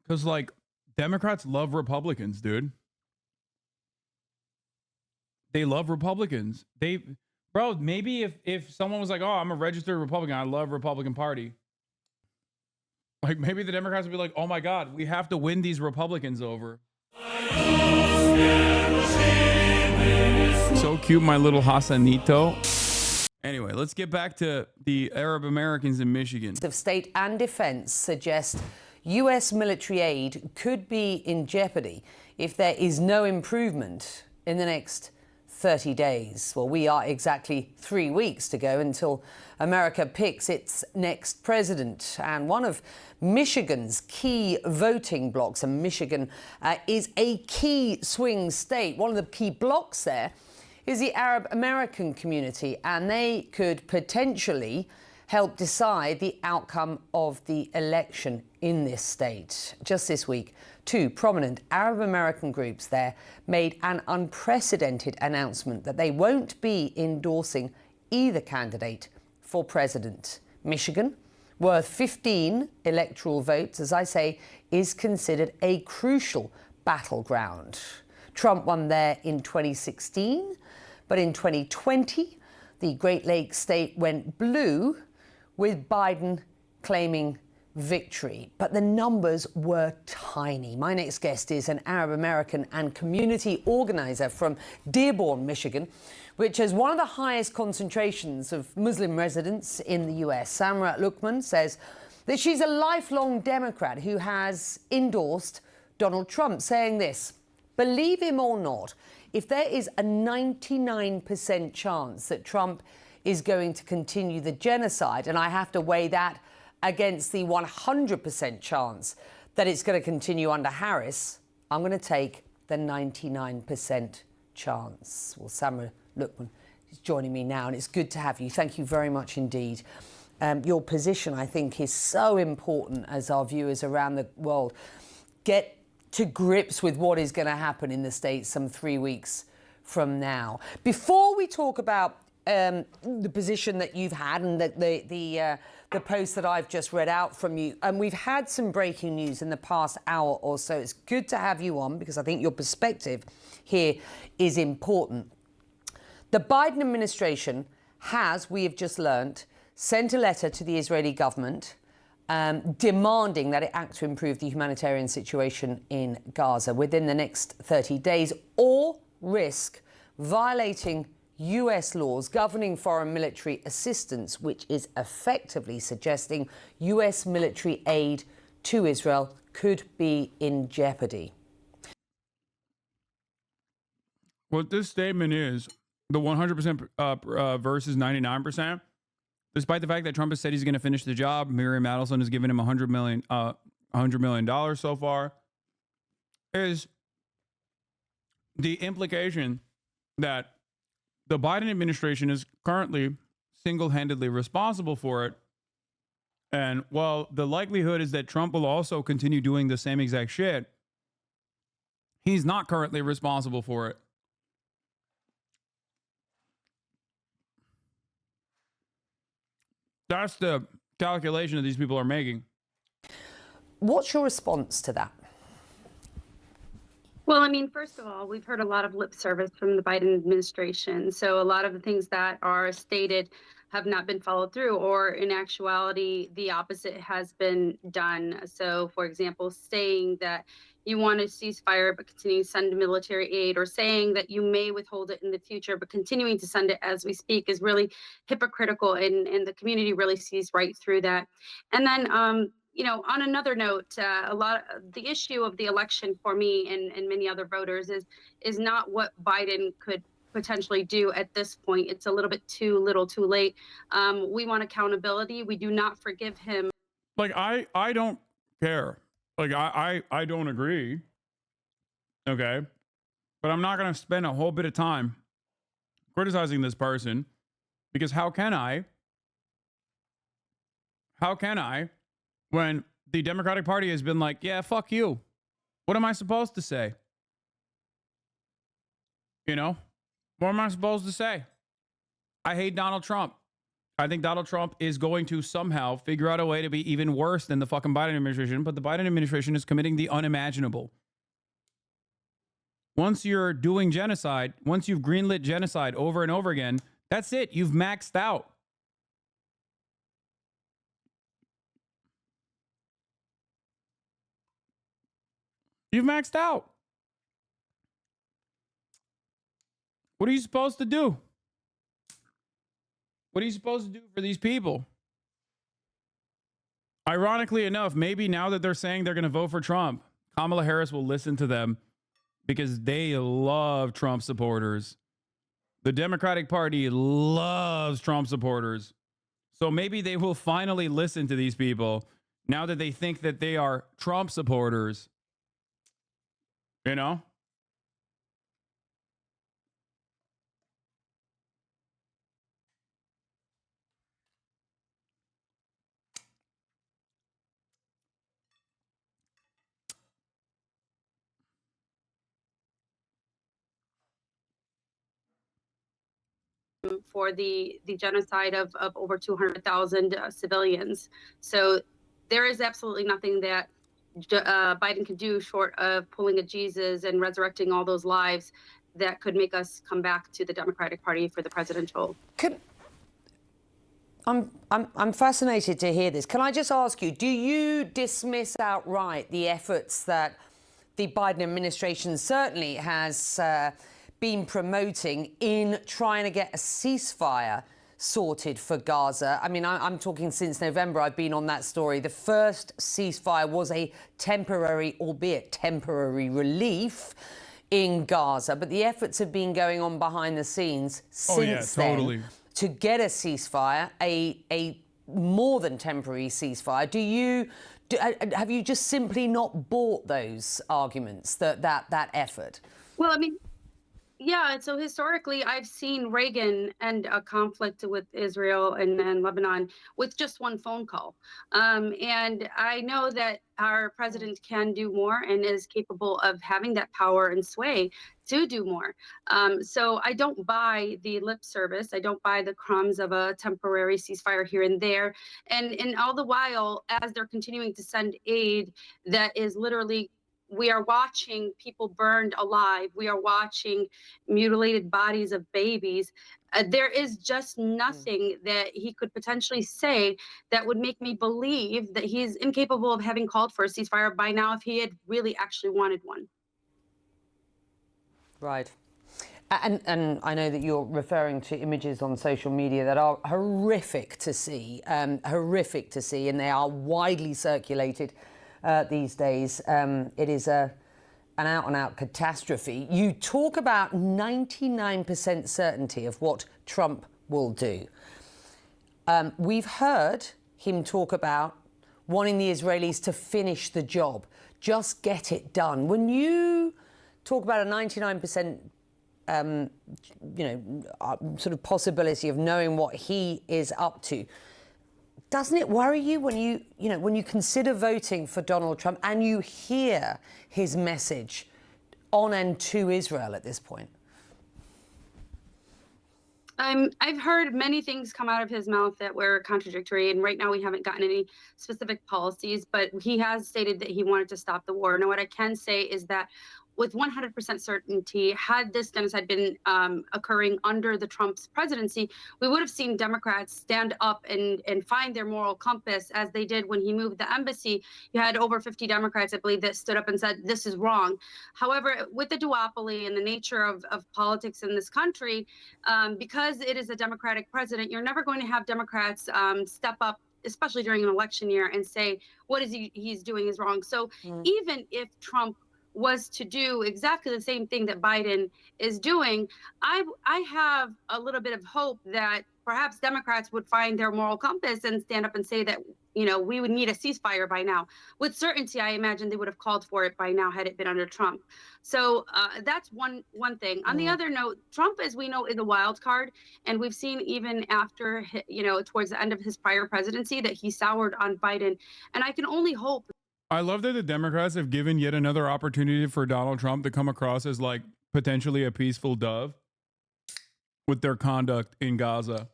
Because, like, Democrats love Republicans, dude. They love Republicans. Bro, maybe if someone was like, oh, I'm a registered Republican, I love Republican Party. Like, maybe the Democrats would be like, oh my God, we have to win these Republicans over. So cute, my little Hasanito. Anyway, let's get back to the Arab Americans in Michigan. Of State and Defense suggest U.S. military aid could be in jeopardy if there is no improvement in the next 30 days. Well, we are exactly 3 weeks to go until America picks its next president. And one of Michigan's key voting blocks, and Michigan is a key swing state. One of the key blocks there is the Arab American community, and they could potentially help decide the outcome of the election in this state. Just this week, two prominent Arab American groups there made an unprecedented announcement that they won't be endorsing either candidate for president. Michigan, worth 15 electoral votes, as I say, is considered a crucial battleground. Trump won there in 2016, but in 2020, the Great Lakes state went blue, with Biden claiming victory. But the numbers were tiny. My next guest is an Arab American and community organizer from Dearborn, Michigan, which has one of the highest concentrations of Muslim residents in the US. Samra Lukman says that she's a lifelong Democrat who has endorsed Donald Trump, saying this: believe him or not, if there is a 99% chance that Trump is going to continue the genocide, and I have to weigh that against the 100% chance that it's going to continue under Harris, I'm going to take the 99% chance. Well, Samra Lukman is joining me now, and it's good to have you. Thank you very much indeed. Your position, I think, is so important as our viewers around the world get to grips with what is going to happen in the States some 3 weeks from now. Before we talk about the position that you've had and the post that I've just read out from you, and we've had some breaking news in the past hour or so. It's good to have you on because I think your perspective here is important. The Biden administration has, we have just learnt, sent a letter to the Israeli government demanding that it act to improve the humanitarian situation in Gaza within the next 30 days or risk violating US laws governing foreign military assistance, which is effectively suggesting US military aid to Israel could be in jeopardy. What this statement is, the 100% versus 99%, despite the fact that Trump has said he's going to finish the job, Miriam Adelson has given him $100 million so far, is the implication that the Biden administration is currently single-handedly responsible for it. And while the likelihood is that Trump will also continue doing the same exact shit, he's not currently responsible for it. That's the calculation that these people are making. What's your response to that? Well, I mean, first of all, we've heard a lot of lip service from the Biden administration. So a lot of the things that are stated have not been followed through, or in actuality, the opposite has been done. So, for example, saying that you want a ceasefire but continue to send military aid, or saying that you may withhold it in the future but continuing to send it as we speak is really hypocritical, and the community really sees right through that. And then, on another note, the issue of the election for me and many other voters is not what Biden could potentially do at this point. It's a little bit too little, too late. We want accountability. We do not forgive him. Like, I don't care. Like, I don't agree. Okay. But I'm not going to spend a whole bit of time criticizing this person, because how can I, when the Democratic Party has been like, yeah, fuck you. What am I supposed to say? What am I supposed to say? I hate Donald Trump. I think Donald Trump is going to somehow figure out a way to be even worse than the fucking Biden administration, but the Biden administration is committing the unimaginable. Once you're doing genocide, once you've greenlit genocide over and over again, that's it. You've maxed out. You've maxed out. What are you supposed to do? What are you supposed to do for these people? Ironically enough, maybe now that they're saying they're going to vote for Trump, Kamala Harris will listen to them because they love Trump supporters. The Democratic Party loves Trump supporters. So maybe they will finally listen to these people now that they think that they are Trump supporters. You know? For the genocide of over 200,000 civilians. So there is absolutely nothing that Biden could do short of pulling a Jesus and resurrecting all those lives that could make us come back to the Democratic Party for the presidential. I'm fascinated to hear this. Can I just ask you, do you dismiss outright the efforts that the Biden administration certainly has been promoting in trying to get a ceasefire sorted for Gaza? I mean, I'm talking since November. I've been on that story. The first ceasefire was a temporary, albeit temporary, relief in Gaza, but the efforts have been going on behind the scenes since then to get a ceasefire, a more than temporary ceasefire. Have you just simply not bought those arguments, that effort? Well, I mean, yeah, so historically, I've seen Reagan end a conflict with Israel and Lebanon with just one phone call. And I know that our president can do more and is capable of having that power and sway to do more. So I don't buy the lip service. I don't buy the crumbs of a temporary ceasefire here and there. And all the while, as they're continuing to send aid that is literally, we are watching people burned alive. We are watching mutilated bodies of babies. There is just nothing that he could potentially say that would make me believe that he's incapable of having called for a ceasefire by now if he had really actually wanted one. Right. And I know that you're referring to images on social media that are horrific to see, and they are widely circulated these days. It is an out-and-out catastrophe. You talk about 99% certainty of what Trump will do. We've heard him talk about wanting the Israelis to finish the job, just get it done. When you talk about a 99% sort of possibility of knowing what he is up to, doesn't it worry you when you consider voting for Donald Trump and you hear his message on and to Israel at this point? I've heard many things come out of his mouth that were contradictory, and right now we haven't gotten any specific policies, but he has stated that he wanted to stop the war. Now, what I can say is that with 100% certainty, had this genocide been occurring under the Trump's presidency, we would have seen Democrats stand up and find their moral compass as they did when he moved the embassy. You had over 50 Democrats, I believe, that stood up and said, this is wrong. However, with the duopoly and the nature of politics in this country, because it is a Democratic president, you're never going to have Democrats step up, especially during an election year, and say, what is he's doing is wrong. So even if Trump was to do exactly the same thing that Biden is doing, I have a little bit of hope that perhaps Democrats would find their moral compass and stand up and say that, we would need a ceasefire by now. With certainty, I imagine they would have called for it by now had it been under Trump. So that's one thing. On the other note, Trump, as we know, is a wild card. And we've seen even after, towards the end of his prior presidency, that he soured on Biden. And I can only hope. I love that the Democrats have given yet another opportunity for Donald Trump to come across as like potentially a peaceful dove with their conduct in Gaza.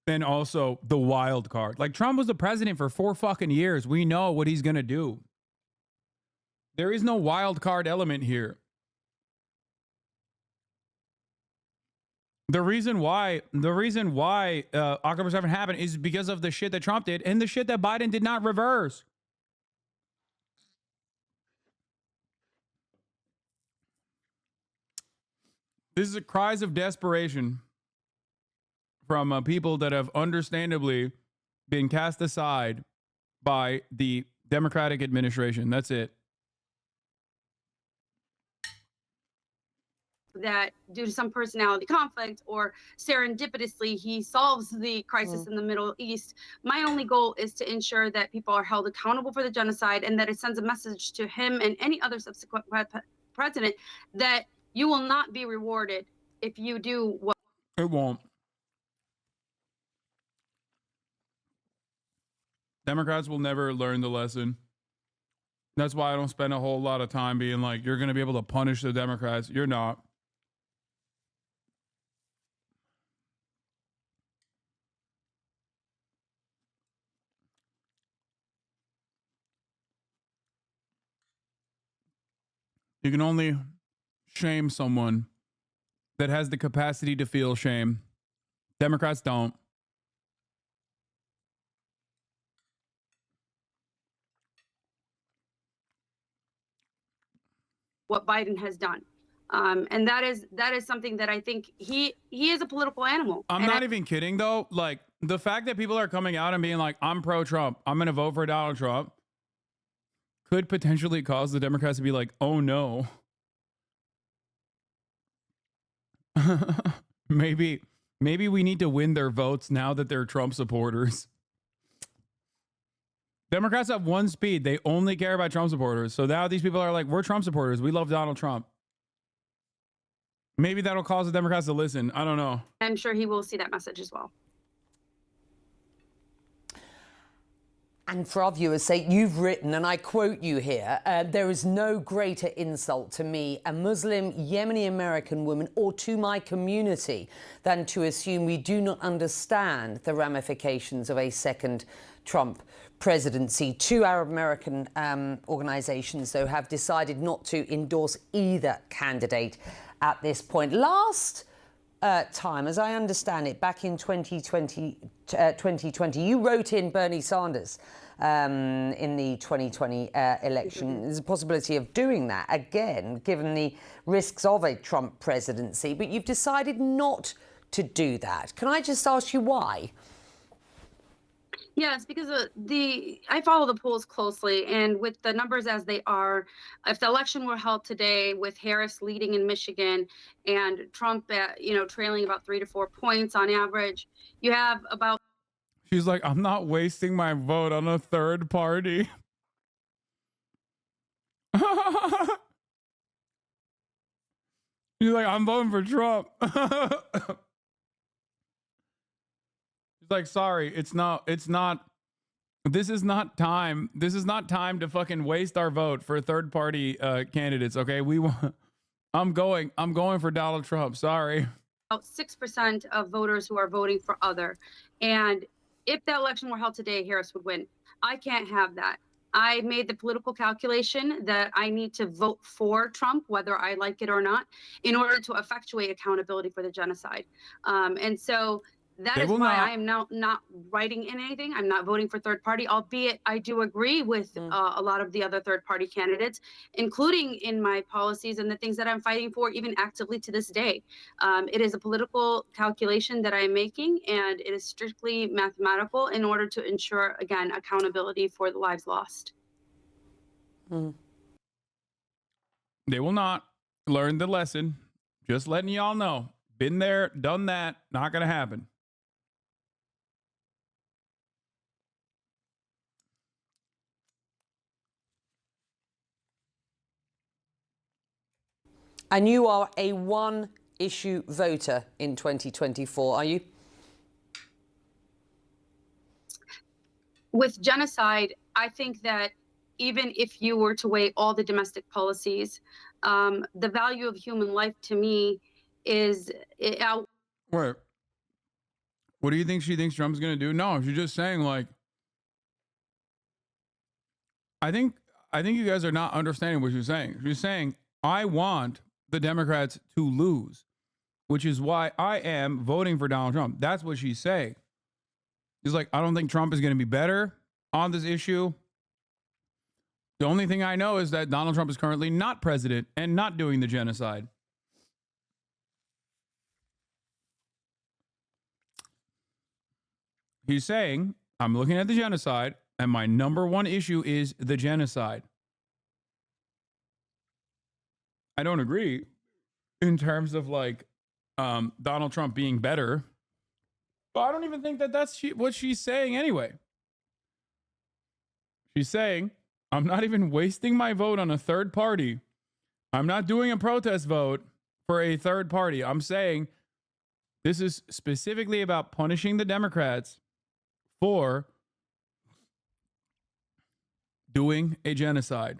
and also the wild card. Like, Trump was the president for 4 fucking years. We know what he's going to do. There is no wild card element here. The reason why October 7th happened is because of the shit that Trump did and the shit that Biden did not reverse. This is cries of desperation from people that have understandably been cast aside by the Democratic administration. That's it. That due to some personality conflict or serendipitously he solves the crisis in the Middle East. My only goal is to ensure that people are held accountable for the genocide, and that it sends a message to him and any other subsequent president that you will not be rewarded if you do what. It won't. Democrats will never learn the lesson. That's why I don't spend a whole lot of time being like, you're going to be able to punish the Democrats. You're not. You can only shame someone that has the capacity to feel shame. Democrats don't. What Biden has done. And that is something that I think he is a political animal. I'm not even kidding though. Like, the fact that people are coming out and being like, I'm pro-Trump, I'm going to vote for Donald Trump, could potentially cause the Democrats to be like, oh no. maybe we need to win their votes now that they're Trump supporters. Democrats have one speed. They only care about Trump supporters. So now these people are like, we're Trump supporters. We love Donald Trump. Maybe that'll cause the Democrats to listen. I don't know. I'm sure he will see that message as well. And for our viewers' sake, you've written, and I quote you here, there is no greater insult to me, a Muslim Yemeni American woman, or to my community, than to assume we do not understand the ramifications of a second Trump presidency. 2 Arab American organizations, though, have decided not to endorse either candidate at this point. Last time, as I understand it, back in 2020, you wrote in Bernie Sanders in the 2020 election. There's a possibility of doing that again, given the risks of a Trump presidency, but you've decided not to do that. Can I just ask you why? Yes, because I follow the polls closely, and with the numbers as they are, if the election were held today with Harris leading in Michigan and Trump, trailing about 3 to 4 points on average, you have about. She's like, I'm not wasting my vote on a third party. She's like, I'm voting for Trump. She's like, sorry, this is not time to fucking waste our vote for third party candidates. Okay. I'm going for Donald Trump. Sorry. About 6% of voters who are voting for other. And if that election were held today, Harris would win. I can't have that. I made the political calculation that I need to vote for Trump, whether I like it or not, in order to effectuate accountability for the genocide. And so that is why I am now not writing in anything. I'm not voting for third party, albeit I do agree with a lot of the other third party candidates, including in my policies and the things that I'm fighting for, even actively to this day. It is a political calculation that I am making, and it is strictly mathematical in order to ensure, again, accountability for the lives lost. They will not learn the lesson. Just letting y'all know. Been there, done that. Not going to happen. And you are a one-issue voter in 2024, are you? With genocide, I think that even if you were to weigh all the domestic policies, the value of human life to me is Wait. What do you think she thinks Trump's going to do? No, she's just saying, like, I think you guys are not understanding what she's saying. She's saying, I want the Democrats to lose, which is why I am voting for Donald Trump. That's what she's saying. She's like, I don't think Trump is going to be better on this issue. The only thing I know is that Donald Trump is currently not president and not doing the genocide. He's saying, I'm looking at the genocide, and my number one issue is the genocide. I don't agree in terms of like Donald Trump being better, but I don't even think that that's what she's saying anyway. She's saying, I'm not even wasting my vote on a third party. I'm not doing a protest vote for a third party. I'm saying this is specifically about punishing the Democrats for doing a genocide.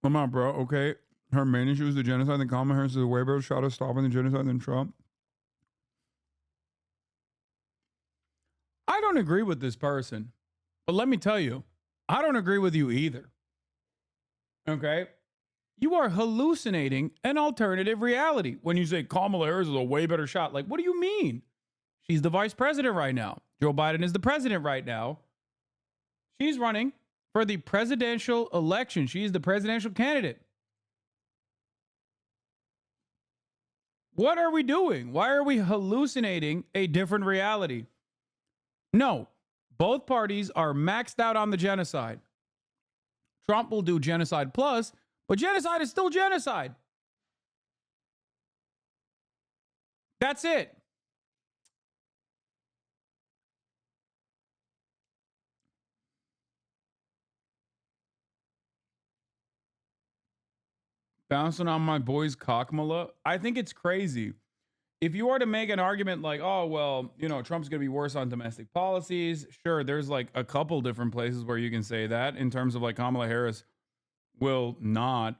Come on, bro. Okay. Her main issue is the genocide, and Kamala Harris is a way better shot at stopping the genocide than Trump. I don't agree with this person, but let me tell you, I don't agree with you either. Okay? You are hallucinating an alternative reality when you say Kamala Harris is a way better shot. Like, what do you mean? She's the vice president right now. Joe Biden is the president right now. She's running for the presidential election. She's the presidential candidate. What are we doing? Why are we hallucinating a different reality? No, both parties are maxed out on the genocide. Trump will do genocide plus, but genocide is still genocide. That's it. Bouncing on my boy's cockmala. I think it's crazy. If you were to make an argument like, oh, well, you know, Trump's going to be worse on domestic policies. Sure, there's like a couple different places where you can say that in terms of like Kamala Harris will not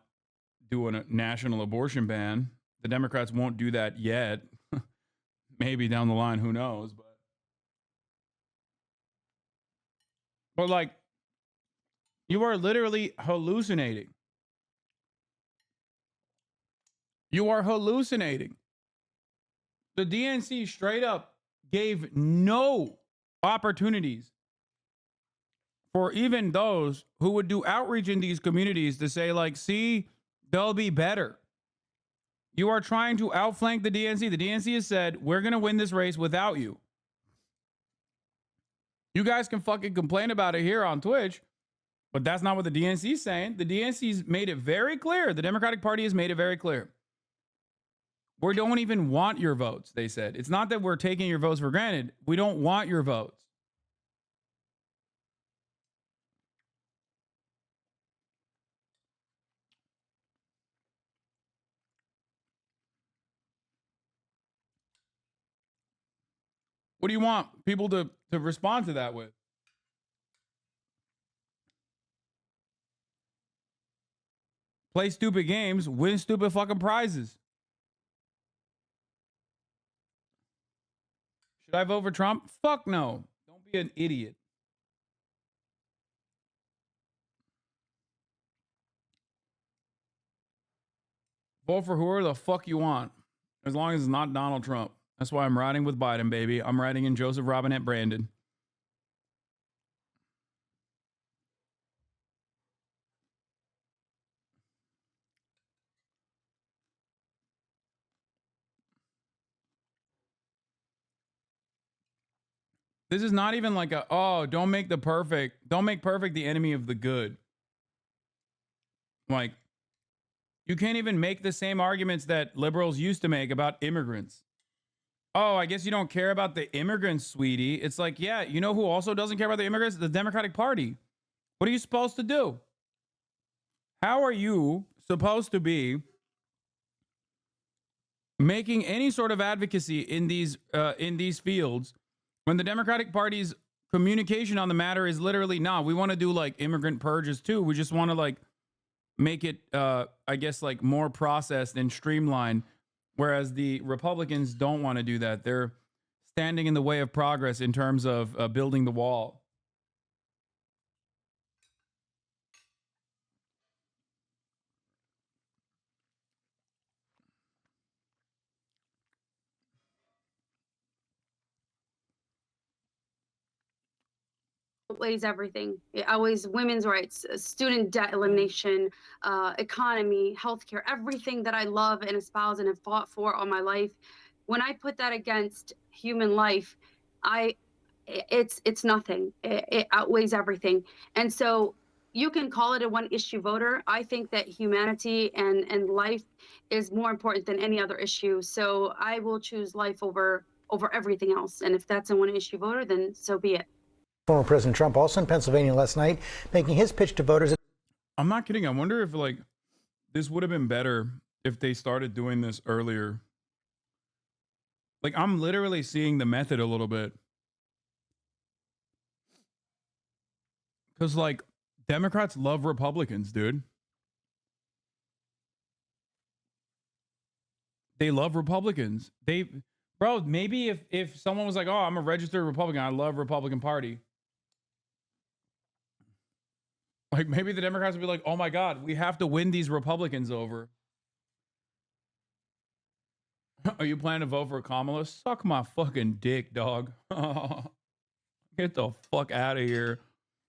do a national abortion ban. The Democrats won't do that yet. Maybe down the line, who knows? But like, you are literally hallucinating. You are hallucinating. The DNC straight up gave no opportunities for even those who would do outreach in these communities to say, like, see, they'll be better. You are trying to outflank the DNC. The DNC has said, we're going to win this race without you. You guys can fucking complain about it here on Twitch, but that's not what the DNC is saying. The DNC's made it very clear. The Democratic Party has made it very clear. We don't even want your votes, they said. It's not that we're taking your votes for granted. We don't want your votes. What do you want people to respond to that with? Play stupid games, win stupid fucking prizes. Should I vote for Trump? Fuck no. Don't be an idiot. Vote for whoever the fuck you want, as long as it's not Donald Trump. That's why I'm riding with Biden, baby. I'm riding in Joseph Robinette Brandon. This is not even like don't make perfect the enemy of the good. Like, you can't even make the same arguments that liberals used to make about immigrants. Oh, I guess you don't care about the immigrants, sweetie. It's like, yeah, you know who also doesn't care about the immigrants? The Democratic Party. What are you supposed to do? How are you supposed to be making any sort of advocacy in these fields when the Democratic Party's communication on the matter is literally, nah, we want to do like immigrant purges too. We just want to like make it, I guess, like more processed and streamlined. Whereas the Republicans don't want to do that. They're standing in the way of progress in terms of building the wall. Outweighs everything. It outweighs women's rights, student debt elimination, economy, healthcare, everything that I love and espouse and have fought for all my life. When I put that against human life, it's nothing. It outweighs everything. And so you can call it a one issue voter. I think that humanity and life is more important than any other issue. So I will choose life over everything else. And if that's a one issue voter, then so be it. Former President Trump also in Pennsylvania last night, making his pitch to voters. I'm not kidding. I wonder if like this would have been better if they started doing this earlier. Like I'm literally seeing the method a little bit. Because like Democrats love Republicans, dude. They love Republicans. Bro, maybe if someone was like, oh, I'm a registered Republican, I love Republican Party. Like maybe the Democrats would be like, oh my God, we have to win these Republicans over. Are you planning to vote for Kamala? Suck my fucking dick, dog. Get the fuck out of here.